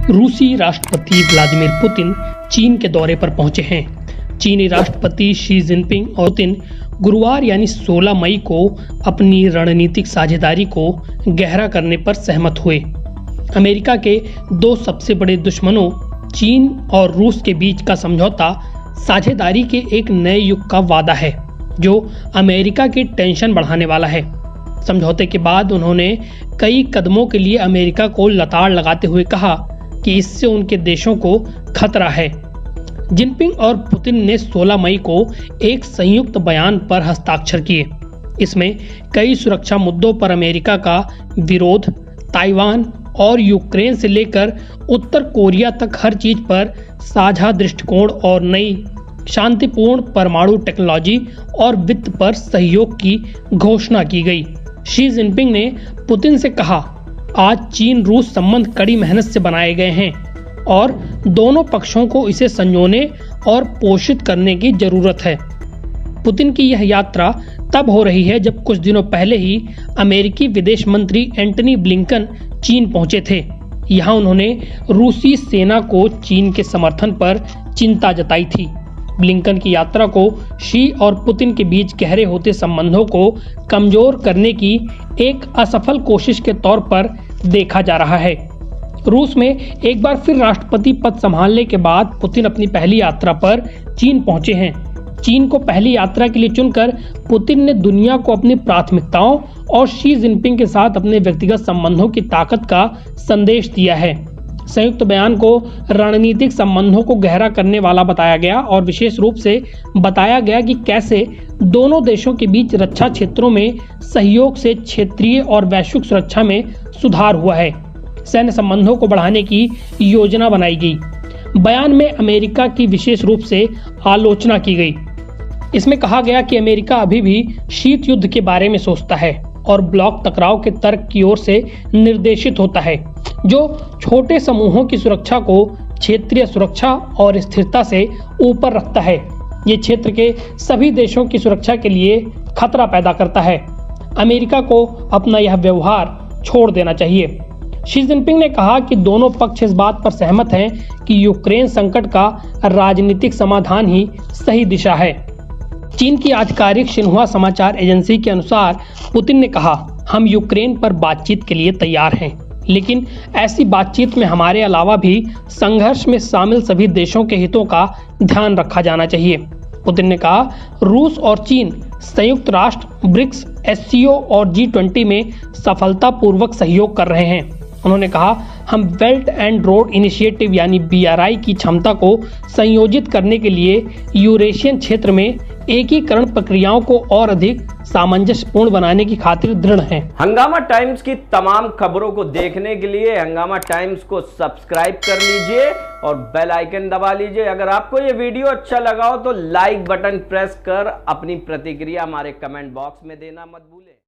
रूसी राष्ट्रपति Vladimir Putin चीन के दौरे पर पहुंचे हैं। चीनी राष्ट्रपति शी जिनपिंग और पुतिन गुरुवार यानी 16 मई को अपनी रणनीतिक साझेदारी को गहरा करने पर सहमत हुए। अमेरिका के दो सबसे बड़े दुश्मनों चीन और रूस के बीच का समझौता साझेदारी के एक नए युग का वादा है, जो अमेरिका की टेंशन बढ़ाने वाला है। समझौते के बाद उन्होंने कई कदमों के लिए अमेरिका को लताड़ लगाते हुए कहा कि इससे उनके देशों को खतरा है। जिनपिंग और पुतिन ने 16 मई को एक संयुक्त बयान पर हस्ताक्षर किए। इसमें कई सुरक्षा मुद्दों पर अमेरिका का विरोध, ताइवान और यूक्रेन से लेकर उत्तर कोरिया तक हर चीज पर साझा दृष्टिकोण और नई शांतिपूर्ण परमाणु टेक्नोलॉजी और वित्त पर सहयोग की घोषणा की गई। शी जिनपिंग ने पुतिन से कहा, आज चीन रूस संबंध कड़ी मेहनत से बनाए गए हैं और दोनों पक्षों को इसे संजोने और पोषित करने की जरूरत है। पुतिन की यह यात्रा तब हो रही है जब कुछ दिनों पहले ही अमेरिकी विदेश मंत्री एंटनी ब्लिंकन चीन पहुंचे थे। यहां उन्होंने रूसी सेना को चीन के समर्थन पर चिंता जताई थी। ब्लिंकन की यात्रा को शी और पुतिन के बीच गहरे होते संबंधों को कमजोर करने की एक असफल कोशिश के तौर पर देखा जा रहा है। रूस में एक बार फिर राष्ट्रपति पद संभालने के बाद पुतिन अपनी पहली यात्रा पर चीन पहुंचे हैं। चीन को पहली यात्रा के लिए चुनकर पुतिन ने दुनिया को अपनी प्राथमिकताओं और शी जिनपिंग के साथ अपने व्यक्तिगत संबंधों की ताकत का संदेश दिया है। संयुक्त बयान को रणनीतिक संबंधों को गहरा करने वाला बताया गया और विशेष रूप से बताया गया कि कैसे दोनों देशों के बीच रक्षा क्षेत्रों में सहयोग से क्षेत्रीय और वैश्विक सुरक्षा में सुधार हुआ है। सैन्य संबंधों को बढ़ाने की योजना बनाई गई। बयान में अमेरिका की विशेष रूप से आलोचना की गई। इसमें कहा गया कि अमेरिका अभी भी शीत युद्ध के बारे में सोचता है और ब्लॉक टकराव के तर्क की ओर से निर्देशित होता है, जो छोटे समूहों की सुरक्षा को क्षेत्रीय सुरक्षा और स्थिरता से ऊपर रखता है। ये क्षेत्र के सभी देशों की सुरक्षा के लिए खतरा पैदा करता है। अमेरिका को अपना यह व्यवहार छोड़ देना चाहिए। शी जिनपिंग ने कहा कि दोनों पक्ष इस बात पर सहमत हैं कि यूक्रेन संकट का राजनीतिक समाधान ही सही दिशा है। चीन की आधिकारिक शिन्हुआ समाचार एजेंसी के अनुसार पुतिन ने कहा, हम यूक्रेन पर बातचीत के लिए तैयार हैं, लेकिन ऐसी बातचीत में हमारे अलावा भी संघर्ष में शामिल सभी देशों के हितों का ध्यान रखा जाना चाहिए। पुतिन ने कहा, रूस और चीन संयुक्त राष्ट्र, ब्रिक्स, एससीओ और G20 में सफलतापूर्वक सहयोग कर रहे हैं। उन्होंने कहा, हम बेल्ट एंड रोड इनिशिएटिव यानी BRI की क्षमता को संयोजित करने के लिए यूरेशियन क्षेत्र में एकीकरण प्रक्रियाओं को और अधिक सामंजस्यपूर्ण बनाने की खातिर दृढ़ हैं। हंगामा टाइम्स की तमाम खबरों को देखने के लिए हंगामा टाइम्स को सब्सक्राइब कर लीजिए और बेल आइकन दबा लीजिए। अगर आपको ये वीडियो अच्छा लगा हो तो लाइक बटन प्रेस कर अपनी प्रतिक्रिया हमारे कमेंट बॉक्स में देना मत भूलें।